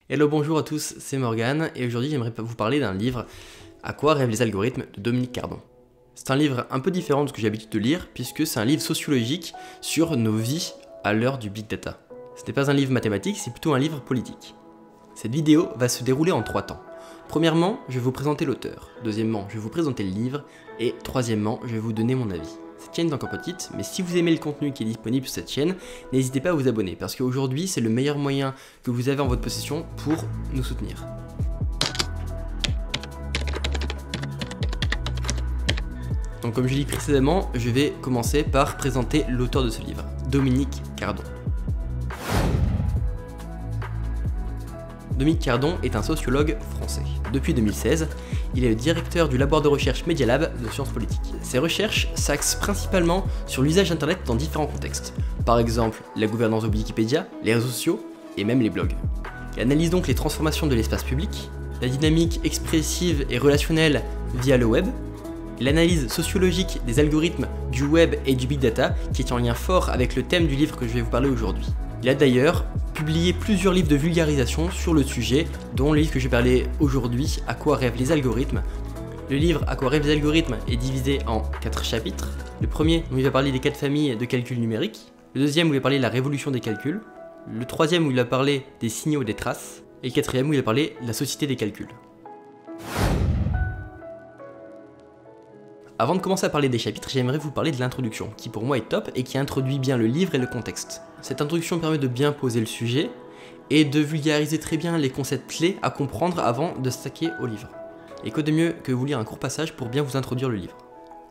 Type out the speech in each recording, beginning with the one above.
Hello, bonjour à tous, c'est Morgane et aujourd'hui j'aimerais vous parler d'un livre, À quoi rêvent les algorithmes de Dominique Cardon. C'est un livre un peu différent de ce que j'ai l'habitude de lire puisque c'est un livre sociologique sur nos vies à l'heure du big data. Ce n'est pas un livre mathématique, c'est plutôt un livre politique. Cette vidéo va se dérouler en 3 temps. Premièrement, je vais vous présenter l'auteur. Deuxièmement, je vais vous présenter le livre. Et troisièmement, je vais vous donner mon avis. Cette chaîne est encore petite, mais si vous aimez le contenu qui est disponible sur cette chaîne, n'hésitez pas à vous abonner, parce qu'aujourd'hui, c'est le meilleur moyen que vous avez en votre possession pour nous soutenir. Donc comme je l'ai dit précédemment, je vais commencer par présenter l'auteur de ce livre, Dominique Cardon. Dominique Cardon est un sociologue français. Depuis 2016, il est le directeur du laboratoire de recherche Media Lab de sciences politiques. Ses recherches s'axent principalement sur l'usage d'Internet dans différents contextes. Par exemple, la gouvernance de Wikipédia, les réseaux sociaux et même les blogs. Il analyse donc les transformations de l'espace public, la dynamique expressive et relationnelle via le web, l'analyse sociologique des algorithmes du web et du big data qui est en lien fort avec le thème du livre que je vais vous parler aujourd'hui. Il a d'ailleurs publié plusieurs livres de vulgarisation sur le sujet, dont le livre que je vais parler aujourd'hui, À quoi rêvent les algorithmes. Le livre À quoi rêvent les algorithmes est divisé en 4 chapitres. Le premier où il va parler des 4 familles de calcul numérique. Le deuxième où il va parler de la révolution des calculs. Le troisième où il va parler des signaux et des traces. Et le quatrième où il va parler de la société des calculs. Avant de commencer à parler des chapitres, j'aimerais vous parler de l'introduction, qui pour moi est top et qui introduit bien le livre et le contexte. Cette introduction permet de bien poser le sujet et de vulgariser très bien les concepts clés à comprendre avant de s'attaquer au livre. Et quoi de mieux que vous lire un court passage pour bien vous introduire le livre.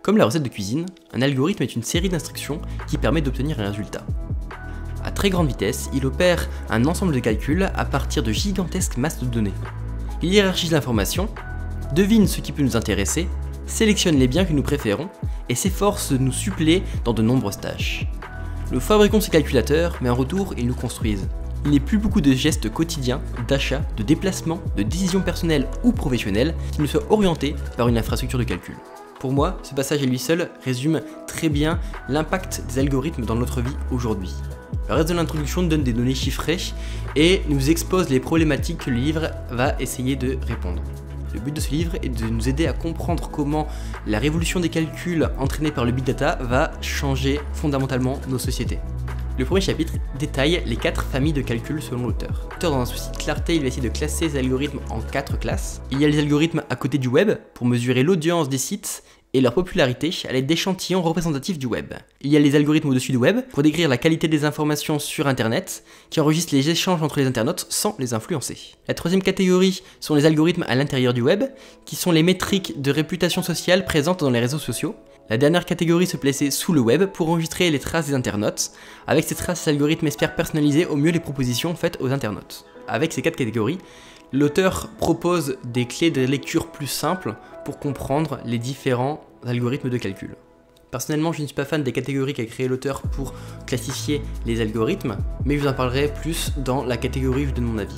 Comme la recette de cuisine, un algorithme est une série d'instructions qui permet d'obtenir un résultat. À très grande vitesse, il opère un ensemble de calculs à partir de gigantesques masses de données. Il hiérarchise l'information, devine ce qui peut nous intéresser, sélectionne les biens que nous préférons et s'efforce de nous suppléer dans de nombreuses tâches. Nous fabriquons ces calculateurs, mais en retour, ils nous construisent. Il n'est plus beaucoup de gestes quotidiens, d'achat, de déplacement, de décisions personnelles ou professionnelles qui ne soient orientés par une infrastructure de calcul. Pour moi, ce passage à lui seul résume très bien l'impact des algorithmes dans notre vie aujourd'hui. Le reste de l'introduction nous donne des données chiffrées et nous expose les problématiques que le livre va essayer de répondre. Le but de ce livre est de nous aider à comprendre comment la révolution des calculs entraînée par le big data va changer fondamentalement nos sociétés. Le premier chapitre détaille les 4 familles de calculs selon l'auteur. L'auteur, dans un souci de clarté, il va essayer de classer les algorithmes en 4 classes. Il y a les algorithmes à côté du web, pour mesurer l'audience des sites et leur popularité à l'aide d'échantillons représentatifs du web. Il y a les algorithmes au-dessus du web, pour décrire la qualité des informations sur Internet, qui enregistrent les échanges entre les internautes sans les influencer. La troisième catégorie sont les algorithmes à l'intérieur du web, qui sont les métriques de réputation sociale présentes dans les réseaux sociaux. La dernière catégorie se plaçait sous le web pour enregistrer les traces des internautes. Avec ces traces, l'algorithme espère personnaliser au mieux les propositions faites aux internautes. Avec ces 4 catégories, l'auteur propose des clés de lecture plus simples pour comprendre les différents algorithmes de calcul. Personnellement, je ne suis pas fan des catégories qu'a créé l'auteur pour classifier les algorithmes, mais je vous en parlerai plus dans la catégorie où je donne mon avis.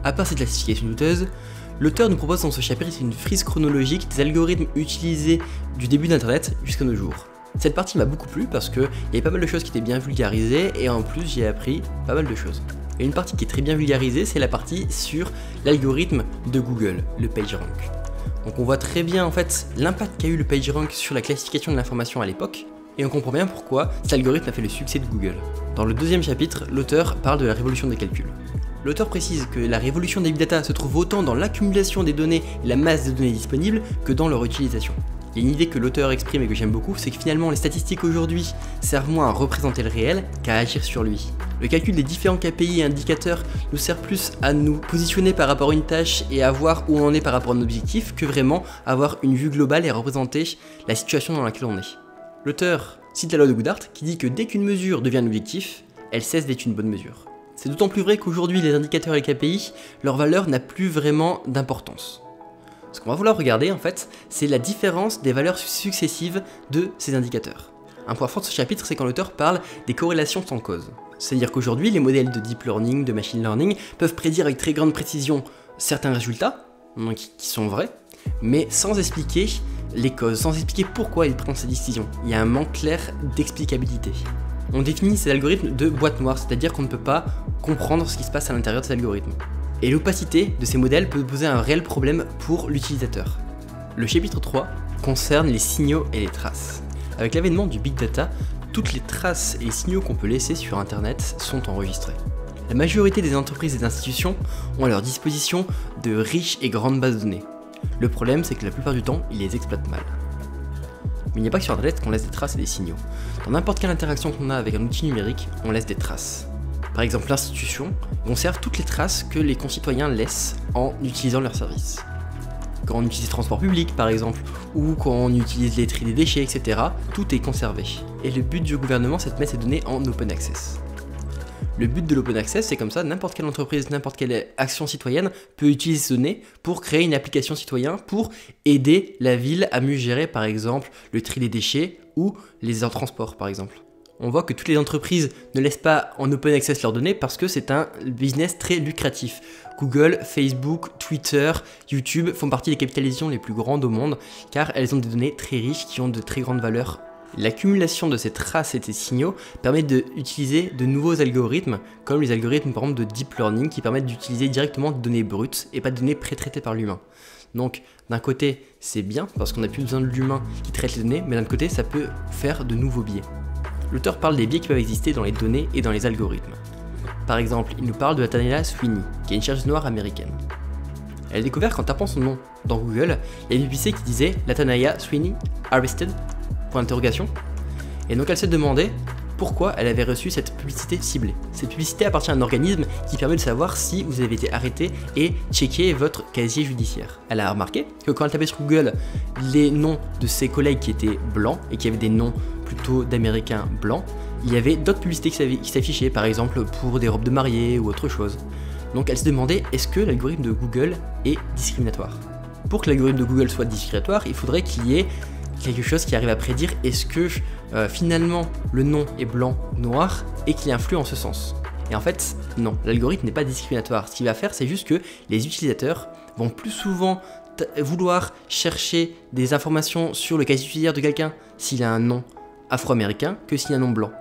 À part cette classification douteuse, l'auteur nous propose dans ce chapitre une frise chronologique des algorithmes utilisés du début d'Internet jusqu'à nos jours. Cette partie m'a beaucoup plu parce qu'il y avait pas mal de choses qui étaient bien vulgarisées et en plus j'ai appris pas mal de choses. Et une partie qui est très bien vulgarisée, c'est la partie sur l'algorithme de Google, le PageRank. Donc on voit très bien en fait l'impact qu'a eu le PageRank sur la classification de l'information à l'époque, et on comprend bien pourquoi cet algorithme a fait le succès de Google. Dans le deuxième chapitre, l'auteur parle de la révolution des calculs. L'auteur précise que la révolution des big data se trouve autant dans l'accumulation des données et la masse de données disponibles que dans leur utilisation. Et une idée que l'auteur exprime et que j'aime beaucoup, c'est que finalement les statistiques aujourd'hui servent moins à représenter le réel qu'à agir sur lui. Le calcul des différents KPI et indicateurs nous sert plus à nous positionner par rapport à une tâche et à voir où on en est par rapport à un objectif que vraiment avoir une vue globale et représenter la situation dans laquelle on est. L'auteur cite la loi de Goodhart qui dit que dès qu'une mesure devient un objectif, elle cesse d'être une bonne mesure. C'est d'autant plus vrai qu'aujourd'hui les indicateurs et les KPI, leur valeur n'a plus vraiment d'importance. Ce qu'on va vouloir regarder en fait, c'est la différence des valeurs successives de ces indicateurs. Un point fort de ce chapitre, c'est quand l'auteur parle des corrélations sans cause. C'est-à-dire qu'aujourd'hui, les modèles de deep learning, de machine learning, peuvent prédire avec très grande précision certains résultats, qui sont vrais, mais sans expliquer les causes, sans expliquer pourquoi ils prennent ces décisions. Il y a un manque clair d'explicabilité. On définit ces algorithmes de boîte noire, c'est-à-dire qu'on ne peut pas comprendre ce qui se passe à l'intérieur de ces algorithmes. Et l'opacité de ces modèles peut poser un réel problème pour l'utilisateur. Le chapitre 3 concerne les signaux et les traces. Avec l'avènement du Big Data, toutes les traces et les signaux qu'on peut laisser sur Internet sont enregistrés. La majorité des entreprises et des institutions ont à leur disposition de riches et grandes bases de données. Le problème, c'est que la plupart du temps, ils les exploitent mal. Mais il n'y a pas que sur Internet qu'on laisse des traces et des signaux. Dans n'importe quelle interaction qu'on a avec un outil numérique, on laisse des traces. Par exemple, l'institution conserve toutes les traces que les concitoyens laissent en utilisant leurs services. Quand on utilise le transport public par exemple, ou quand on utilise les tri des déchets, etc., tout est conservé. Et le but du gouvernement, c'est de mettre ces données en open access. Le but de l'open access, c'est comme ça, n'importe quelle entreprise, n'importe quelle action citoyenne peut utiliser ces données pour créer une application citoyenne pour aider la ville à mieux gérer par exemple le tri des déchets ou les transports par exemple. On voit que toutes les entreprises ne laissent pas en open access leurs données parce que c'est un business très lucratif. Google, Facebook, Twitter, YouTube font partie des capitalisations les plus grandes au monde car elles ont des données très riches qui ont de très grandes valeurs. L'accumulation de ces traces et de ces signaux permet d'utiliser de nouveaux algorithmes, comme les algorithmes par exemple de deep learning qui permettent d'utiliser directement des données brutes et pas de données pré-traitées par l'humain. Donc d'un côté c'est bien parce qu'on n'a plus besoin de l'humain qui traite les données, mais d'un autre côté ça peut faire de nouveaux biais. L'auteur parle des biais qui peuvent exister dans les données et dans les algorithmes. Par exemple, il nous parle de Latanaya Sweeney, qui est une chercheuse noire américaine. Elle a découvert qu'en tapant son nom dans Google, il y avait une publicité qui disait Latanaya Sweeney Arrested ? Et donc elle s'est demandé pourquoi elle avait reçu cette publicité ciblée. Cette publicité appartient à un organisme qui permet de savoir si vous avez été arrêté et checker votre casier judiciaire. Elle a remarqué que quand elle tapait sur Google les noms de ses collègues qui étaient blancs et qui avaient des noms plutôt d'américains blancs, il y avait d'autres publicités qui s'affichaient, par exemple pour des robes de mariée ou autre chose. Donc elle se demandait, est-ce que l'algorithme de Google est discriminatoire? Pour que l'algorithme de Google soit discriminatoire, il faudrait qu'il y ait quelque chose qui arrive à prédire est-ce que finalement le nom est blanc ou noir et qu'il influe en ce sens. Et en fait, non, l'algorithme n'est pas discriminatoire. Ce qu'il va faire, c'est juste que les utilisateurs vont plus souvent vouloir chercher des informations sur le casier judiciaire de quelqu'un s'il a un nom afro-américain que s'il a un nom blanc.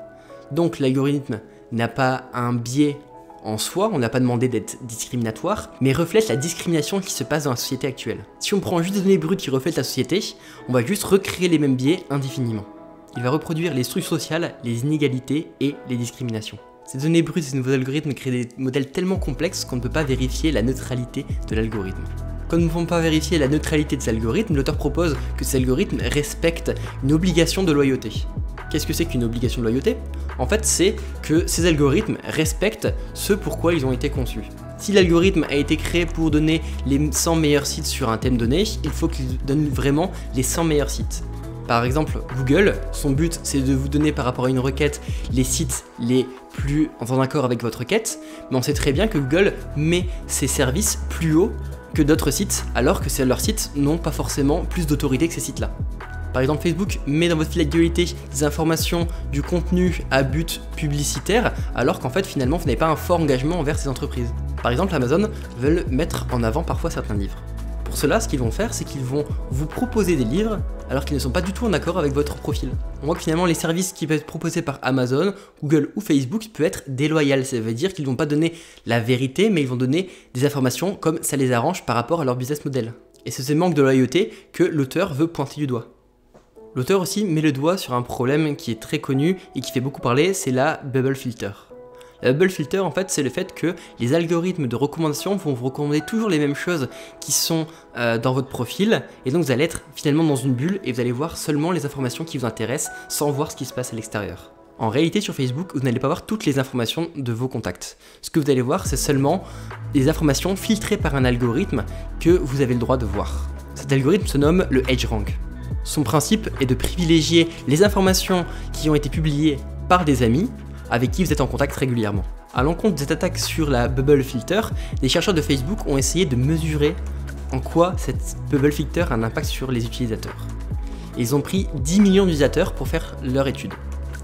Donc l'algorithme n'a pas un biais en soi, on n'a pas demandé d'être discriminatoire, mais reflète la discrimination qui se passe dans la société actuelle. Si on prend juste des données brutes qui reflètent la société, on va juste recréer les mêmes biais indéfiniment. Il va reproduire les structures sociales, les inégalités et les discriminations. Ces données brutes et ces nouveaux algorithmes créent des modèles tellement complexes qu'on ne peut pas vérifier la neutralité de l'algorithme. Comme nous ne pouvons pas vérifier la neutralité de ces algorithmes, l'auteur propose que ces algorithmes respectent une obligation de loyauté. Qu'est-ce que c'est qu'une obligation de loyauté? En fait, c'est que ces algorithmes respectent ce pourquoi ils ont été conçus. Si l'algorithme a été créé pour donner les 100 meilleurs sites sur un thème donné, il faut qu'il donne vraiment les 100 meilleurs sites. Par exemple, Google, son but c'est de vous donner par rapport à une requête les sites les plus en accord avec votre requête, mais on sait très bien que Google met ses services plus haut que d'autres sites, alors que leurs sites n'ont pas forcément plus d'autorité que ces sites-là. Par exemple, Facebook met dans votre fil d'actualité des informations du contenu à but publicitaire, alors qu'en fait, finalement, vous n'avez pas un fort engagement envers ces entreprises. Par exemple, Amazon veulent mettre en avant parfois certains livres. Pour cela, ce qu'ils vont faire, c'est qu'ils vont vous proposer des livres alors qu'ils ne sont pas du tout en accord avec votre profil. On voit que finalement, les services qui peuvent être proposés par Amazon, Google ou Facebook peuvent être déloyaux. Ça veut dire qu'ils ne vont pas donner la vérité, mais ils vont donner des informations comme ça les arrange par rapport à leur business model. Et c'est ce manque de loyauté que l'auteur veut pointer du doigt. L'auteur aussi met le doigt sur un problème qui est très connu et qui fait beaucoup parler, c'est la bubble filter. La bubble filter, en fait, c'est le fait que les algorithmes de recommandation vont vous recommander toujours les mêmes choses qui sont dans votre profil, et donc vous allez être finalement dans une bulle et vous allez voir seulement les informations qui vous intéressent sans voir ce qui se passe à l'extérieur. En réalité, sur Facebook, vous n'allez pas voir toutes les informations de vos contacts. Ce que vous allez voir, c'est seulement les informations filtrées par un algorithme que vous avez le droit de voir. Cet algorithme se nomme le EdgeRank. Son principe est de privilégier les informations qui ont été publiées par des amis avec qui vous êtes en contact régulièrement. À l'encontre de cette attaque sur la bubble filter, les chercheurs de Facebook ont essayé de mesurer en quoi cette bubble filter a un impact sur les utilisateurs. Ils ont pris 10 millions d'utilisateurs pour faire leur étude.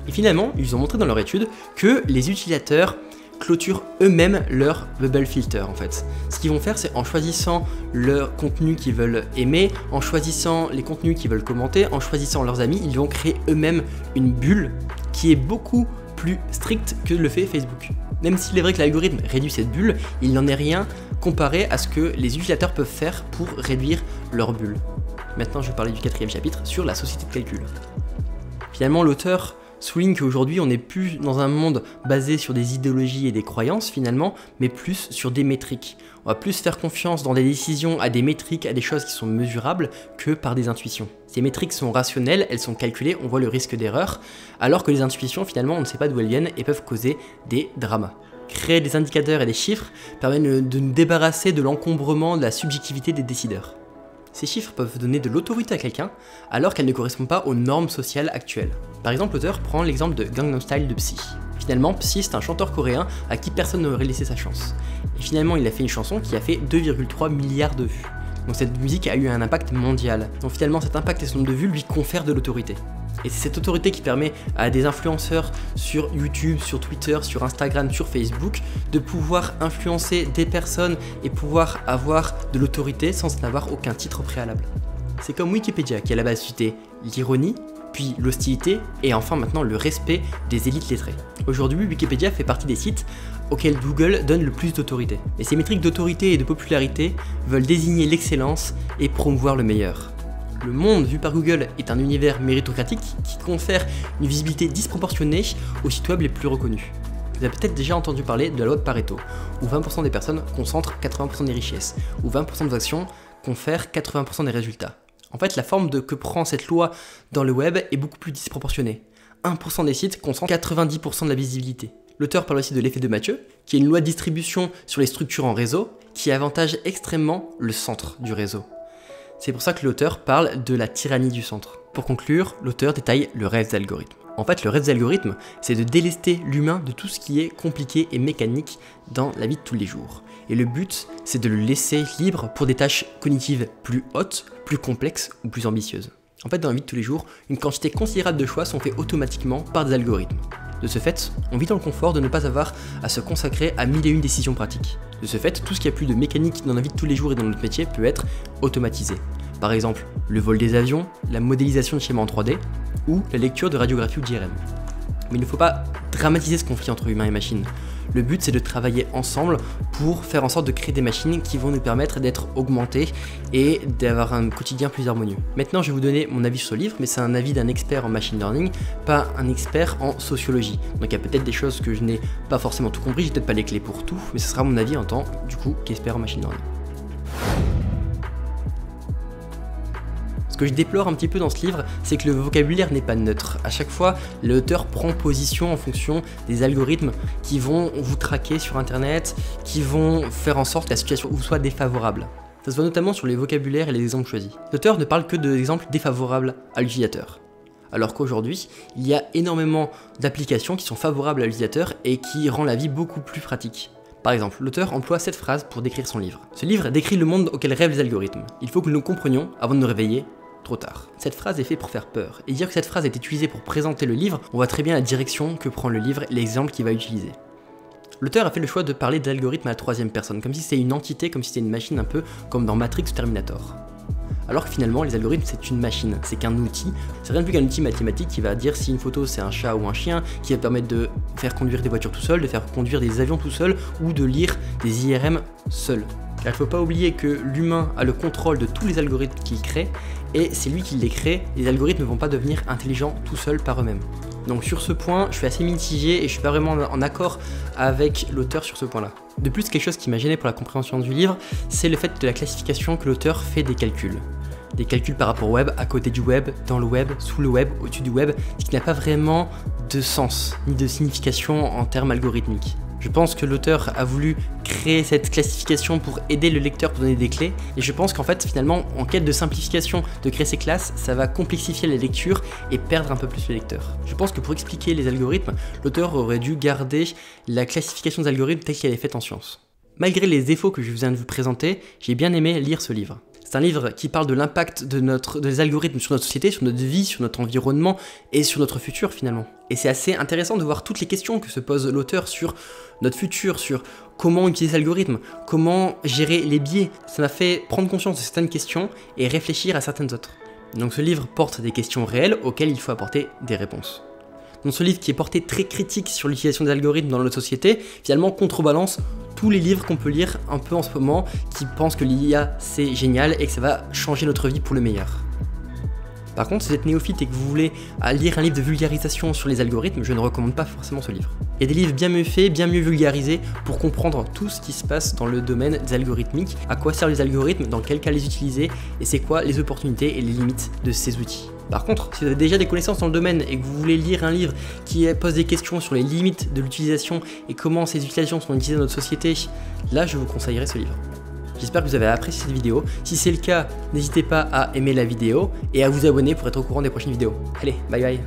Et finalement, ils ont montré dans leur étude que les utilisateurs clôturent eux-mêmes leur bubble filter en fait. Ce qu'ils vont faire, c'est en choisissant leur contenu qu'ils veulent aimer, en choisissant les contenus qu'ils veulent commenter, en choisissant leurs amis, ils vont créer eux-mêmes une bulle qui est beaucoup plus stricte que le fait Facebook. Même s'il est vrai que l'algorithme réduit cette bulle, il n'en est rien comparé à ce que les utilisateurs peuvent faire pour réduire leur bulle. Maintenant, je vais parler du 4e chapitre sur la société de calcul. Finalement, l'auteur souligne qu'aujourd'hui, on n'est plus dans un monde basé sur des idéologies et des croyances finalement, mais plus sur des métriques. On va plus faire confiance dans des décisions à des métriques, à des choses qui sont mesurables, que par des intuitions. Ces métriques sont rationnelles, elles sont calculées, on voit le risque d'erreur, alors que les intuitions, finalement, on ne sait pas d'où elles viennent et peuvent causer des dramas. Créer des indicateurs et des chiffres permet de nous débarrasser de l'encombrement de la subjectivité des décideurs. Ces chiffres peuvent donner de l'autorité à quelqu'un alors qu'elle ne correspond pas aux normes sociales actuelles. Par exemple, l'auteur prend l'exemple de Gangnam Style de Psy. Finalement, Psy, c'est un chanteur coréen à qui personne n'aurait laissé sa chance. Et finalement, il a fait une chanson qui a fait 2,3 milliards de vues. Donc cette musique a eu un impact mondial. Donc finalement, cet impact et ce nombre de vues lui confèrent de l'autorité. Et c'est cette autorité qui permet à des influenceurs sur YouTube, sur Twitter, sur Instagram, sur Facebook de pouvoir influencer des personnes et pouvoir avoir de l'autorité sans en avoir aucun titre préalable. C'est comme Wikipédia qui à la base suscitait l'ironie, puis l'hostilité et enfin maintenant le respect des élites lettrées. Aujourd'hui, Wikipédia fait partie des sites auxquels Google donne le plus d'autorité. Et ces métriques d'autorité et de popularité veulent désigner l'excellence et promouvoir le meilleur. Le monde vu par Google est un univers méritocratique qui confère une visibilité disproportionnée aux sites web les plus reconnus. Vous avez peut-être déjà entendu parler de la loi de Pareto, où 20% des personnes concentrent 80% des richesses, où 20% des actions confèrent 80% des résultats. En fait, la forme que prend cette loi dans le web est beaucoup plus disproportionnée. 1% des sites concentrent 90% de la visibilité. L'auteur parle aussi de l'effet de Mathieu, qui est une loi de distribution sur les structures en réseau, qui avantage extrêmement le centre du réseau. C'est pour ça que l'auteur parle de la tyrannie du centre. Pour conclure, l'auteur détaille le rêve des algorithmes. En fait, le rêve des algorithmes, c'est de délester l'humain de tout ce qui est compliqué et mécanique dans la vie de tous les jours. Et le but, c'est de le laisser libre pour des tâches cognitives plus hautes, plus complexes ou plus ambitieuses. En fait, dans la vie de tous les jours, une quantité considérable de choix sont faits automatiquement par des algorithmes. De ce fait, on vit dans le confort de ne pas avoir à se consacrer à 1001 décisions pratiques. De ce fait, tout ce qui a plus de mécanique dans la vie de tous les jours et dans notre métier peut être automatisé. Par exemple, le vol des avions, la modélisation de schémas en 3D ou la lecture de radiographie ou d'IRM. Mais il ne faut pas dramatiser ce conflit entre humains et machines. Le but, c'est de travailler ensemble pour faire en sorte de créer des machines qui vont nous permettre d'être augmentées et d'avoir un quotidien plus harmonieux. Maintenant, je vais vous donner mon avis sur ce livre, mais c'est un avis d'un expert en machine learning, pas un expert en sociologie. Donc il y a peut-être des choses que je n'ai pas forcément tout compris, j'ai peut-être pas les clés pour tout, mais ce sera mon avis en tant, du coup, qu'expert en machine learning. Ce que je déplore un petit peu dans ce livre, c'est que le vocabulaire n'est pas neutre. À chaque fois, l'auteur prend position en fonction des algorithmes qui vont vous traquer sur internet, qui vont faire en sorte que la situation vous soit défavorable. Ça se voit notamment sur les vocabulaires et les exemples choisis. L'auteur ne parle que d'exemples défavorables à l'utilisateur. Alors qu'aujourd'hui, il y a énormément d'applications qui sont favorables à l'utilisateur et qui rendent la vie beaucoup plus pratique. Par exemple, l'auteur emploie cette phrase pour décrire son livre. Ce livre décrit le monde auquel rêvent les algorithmes. Il faut que nous le comprenions avant de nous réveiller. Trop tard. Cette phrase est faite pour faire peur, et dire que cette phrase est utilisée pour présenter le livre, on voit très bien la direction que prend le livre et l'exemple qu'il va utiliser. L'auteur a fait le choix de parler d'algorithme à la troisième personne, comme si c'était une entité, comme si c'était une machine un peu comme dans Matrix ou Terminator. Alors que finalement, les algorithmes c'est une machine, c'est qu'un outil, c'est rien de plus qu'un outil mathématique qui va dire si une photo c'est un chat ou un chien, qui va permettre de faire conduire des voitures tout seul, de faire conduire des avions tout seul, ou de lire des IRM seul. Car il ne faut pas oublier que l'humain a le contrôle de tous les algorithmes qu'il crée, et c'est lui qui les crée, les algorithmes ne vont pas devenir intelligents tout seuls par eux-mêmes. Donc sur ce point, je suis assez mitigé et je suis pas vraiment en accord avec l'auteur sur ce point-là. De plus, quelque chose qui m'a gêné pour la compréhension du livre, c'est le fait de la classification que l'auteur fait des calculs. Des calculs par rapport au web, à côté du web, dans le web, sous le web, au-dessus du web, ce qui n'a pas vraiment de sens, ni de signification en termes algorithmiques. Je pense que l'auteur a voulu créer cette classification pour aider le lecteur, pour donner des clés, et je pense qu'en fait, finalement, en quête de simplification de créer ces classes, ça va complexifier la lecture et perdre un peu plus le lecteur. Je pense que pour expliquer les algorithmes, l'auteur aurait dû garder la classification des algorithmes telle qu'elle est faite en sciences. Malgré les défauts que je viens de vous présenter, j'ai bien aimé lire ce livre. C'est un livre qui parle de l'impact des algorithmes sur notre société, sur notre vie, sur notre environnement et sur notre futur finalement. Et c'est assez intéressant de voir toutes les questions que se pose l'auteur sur notre futur, sur comment utiliser l'algorithme, comment gérer les biais. Ça m'a fait prendre conscience de certaines questions et réfléchir à certaines autres. Donc ce livre porte des questions réelles auxquelles il faut apporter des réponses. Donc ce livre qui est porté très critique sur l'utilisation des algorithmes dans notre société, finalement contrebalance tous les livres qu'on peut lire un peu en ce moment qui pensent que l'IA c'est génial et que ça va changer notre vie pour le meilleur. Par contre, si vous êtes néophyte et que vous voulez lire un livre de vulgarisation sur les algorithmes, je ne recommande pas forcément ce livre. Il y a des livres bien mieux faits, bien mieux vulgarisés pour comprendre tout ce qui se passe dans le domaine des algorithmiques, à quoi servent les algorithmes, dans quel cas les utiliser et c'est quoi les opportunités et les limites de ces outils. Par contre, si vous avez déjà des connaissances dans le domaine et que vous voulez lire un livre qui pose des questions sur les limites de l'utilisation et comment ces utilisations sont utilisées dans notre société, là je vous conseillerais ce livre. J'espère que vous avez apprécié cette vidéo. Si c'est le cas, n'hésitez pas à aimer la vidéo et à vous abonner pour être au courant des prochaines vidéos. Allez, bye bye.